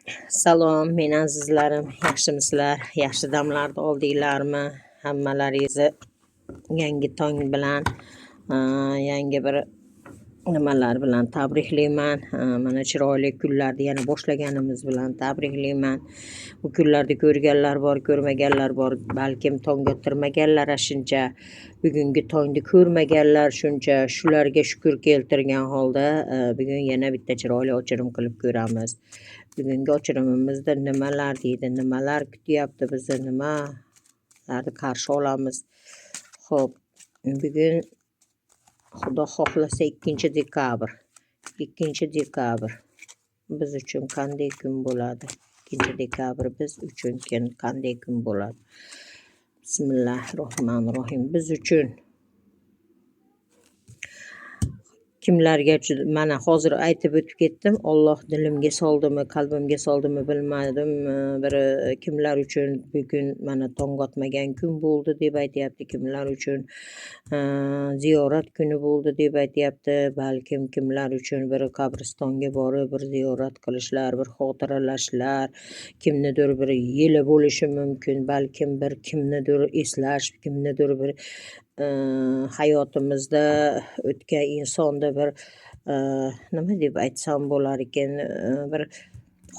Salom, meni azizlarim, yaxshimisizlar? Yaxshi damlarda oldinglarmi? Hammalaringizni yangi tong bilan, yangi bir nimalar bilan tabriklayman. Mana chiroyli kunlarni yana boshlaganimiz bilan tabriklayman. Bu kunlarni ko'rganlar bor, ko'rmaganlar bor, balkim tongga o'tirmaganlar shuncha, bugungi tongni ko'rmaganlar shuncha. Shularga shukur keltirgan holda bugun yana bitta chiroyli ochirim qilib ko'ramiz. Bugungi ochirimimizda nimalar deydi, nimalar kutyapti bizni, nimalarni qarshi olamiz. Xo'p, bugun Xudo xohlasa 2 dekabr. 2 dekabr biz uchun qanday kun bo'ladi? 2 dekabr biz uchun qanday kun bo'ladi? Bismillahirrohmanirrohim. Biz uchun kimlarga mana hozir aytib o'tib ketdim. Alloh dilimga soldimi, qalbimga soldimi bilmadim. Bir kimlar uchun bugun mana tong otmagan kun bo'ldi deb aytyapti, kimlar uchun ziyorat kuni bo'ldi deb aytyapti. Balkim kimlar uchun bir qabristonga borib bir ziyorat qilishlar, bir xotiralashlar, kimnidir bir yili bo'lishi mumkin, balkim bir kimnidir eslash, kimnidir bir hayotimizda o'tgan insonni bir nima deb aytsam bo'lar ekan, bir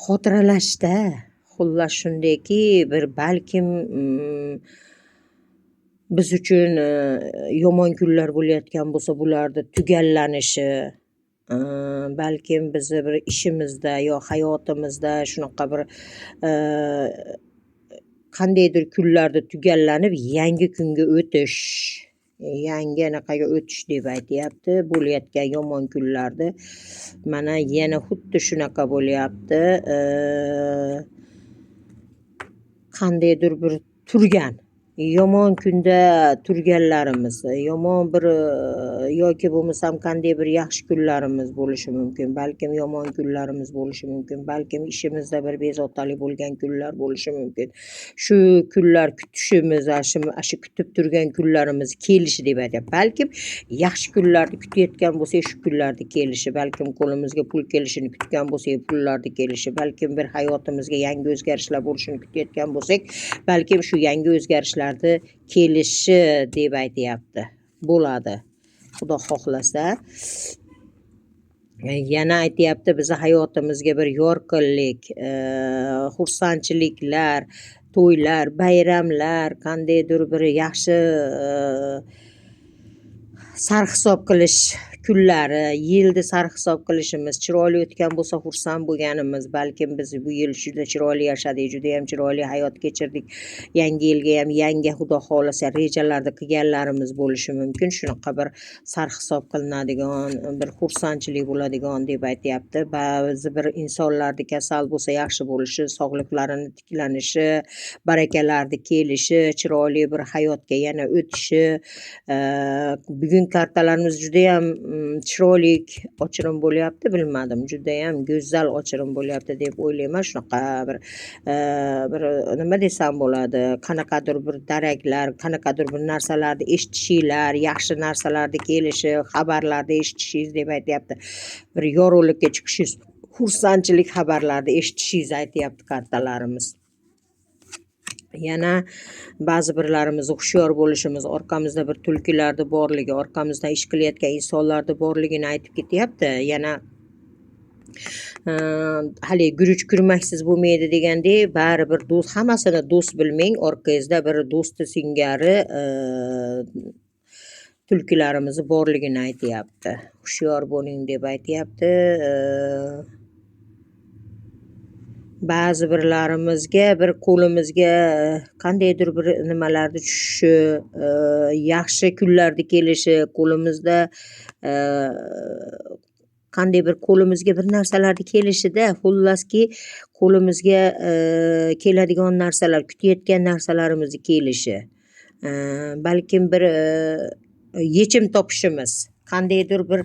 xotiralashda, xullas shundayki, bir balkim biz uchun yomon kunlar bo'layotgan bo'lsa, bularni tugallanishi, balkim bizni bir ishimizda yo hayotimizda shunaqa bir qandaydir kunlarda tugallanib yangi kunga o'tish, yangi anaqaga o'tish deb aytyapti. Bo'layotgan yomon kunlarda mana yana xuddi shunaqa bo'lyapti. Qandaydir bir turgan yomon kunda turganlarimiz, yomon bir yoki bo'lmasam qanday bir yaxshi kunlarimiz bo'lishi mumkin, balkim yomon kunlarimiz bo'lishi mumkin, balkim ishimizda bir bezovtalik bo'lgan kunlar bo'lishi mumkin. Shu kunlar kutishimiz, shu kutib turgan kunlarimiz kelishi deb aytyapti. Balkim yaxshi kunlarni kutayotgan bo'lsak, shu kunlarni kelishi, balkim qo'limizga pul kelishini kutgan bo'lsak, pullarni kelishi, balkim bir hayotimizga yangi o'zgarishlar bo'lishini kutayotgan bo'lsak, balkim shu yangi o'zgarishlarni kelishi deb aytyapti. Bo'ladi, Xudo xohlasa. Yana aytyapti, bizni hayotimizga bir yorqinlik, xursandchiliklar, to'ylar, bayramlar, qandaydir bir yaxshi sarhisob qilish kunlari, yilni sarhisob qilishimiz, chiroyli o'tgan bo'lsa xursand bo'lganimiz, balkim biz bu yil juda chiroyli yashadik, juda ham chiroyli hayot kechirdik, yangi yilga ham yangi Xudo xohlasa rejalarni qilganlarimiz bo'lishi mumkin. Shunaqa bir sarhisob qilinadigan, bir xursandchilik bo'ladigan deb aytyapti. Ba'zi bir insonlarni kasal bo'lsa yaxshi bo'lishi, sog'liqlarini tiklanishi, barakalarni kelishi, chiroyli bir hayotga yana o'tishi. Bugun kartalarimiz juda ham chiroyli ochirim bo'lyapti, bilmadim, juda ham go'zal ochirim bo'lyapti deb o'ylayman. Shunaqa bir nima desam bo'ladi, qanaqadir bir daraklar, qanaqadir bir narsalarni eshitishinglar, yaxshi narsalarni kelishi, xabarlarni eshitishingiz deb aytyapti. Bir yorug'likka chiqishingiz, xursandchilik xabarlarni eshitishingiz aytyapti kartalarimiz. Yana ba'zi birlarimiz hushyor bo'lishimiz, orqamizda bir tulkilarni borligi, orqamizdan ish qilayotgan insonlarni borligini aytib ketyapti. Yana hali guruch kurmaksiz bo'lmaydi degandek, baribir do'st, hammasini do'st bilmang, orqangizda bir do'sti singari tulkilarimiz borligini aytyapti. Hushyor bo'ling deb aytyapti. Ba'zi birlarimizga bir qo'limizga qandaydir bir nimalarni tushishi, yaxshi kunlarni kelishi, qo'limizda qanday bir qo'limizga bir narsalarni kelishida, xullaski qo'limizga keladigan narsalar, kutayotgan narsalarimizni kelishi, balkim bir yechim topishimiz, qandaydir bir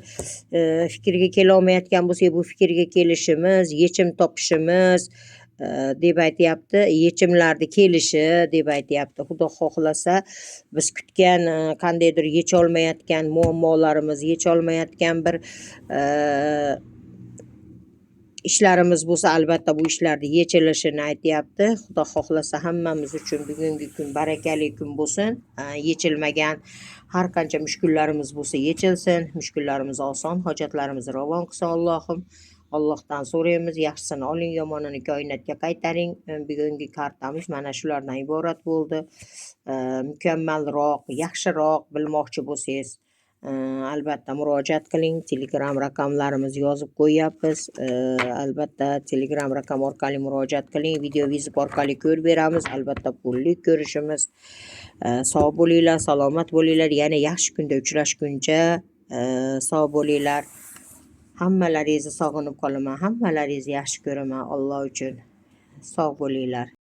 fikrga kela olmayotgan bo'lsak, bu fikrga kelishimiz, yechim topishimiz deb aytyapti. Yechimlarni kelishi deb aytyapti. Xudo xohlasa biz kutgan qandaydir yecholmayotgan muammolarimiz, yecholmayotgan bir ishlarimiz bo'lsa, albatta bu ishlarni yechilishini aytyapti. Xudo xohlasa hammamiz uchun bugungi kun barakali kun bo'lsin. Yechilmagan har qancha mushkullarimiz bo'lsa yechilsin, mushkullarimiz oson, hojatlarimizni ravon qilsin Allohim. Allohdan so'raymiz, yaxshisini oling, yomonini koinotga qaytaring. Bugungi kartamiz mana shulardan iborat bo'ldi. Mukammalroq, yaxshiroq bilmoqchi bo'lsangiz, albatta murojaat qiling. Telegram raqamlarimizni yozib qo'yapmiz. Albatta Telegram raqam orqali murojaat qiling. Video vizit orqali ko'rib beramiz. Albatta pullik ko'rishimiz. Sog' bo'linglar, salomat bo'linglar. Yana yaxshi kunda uchrashguncha sog' bo'linglar. Hammalaringizni sog'inib qolaman. Hammalaringizni yaxshi ko'raman. Alloh uchun sog' bo'linglar.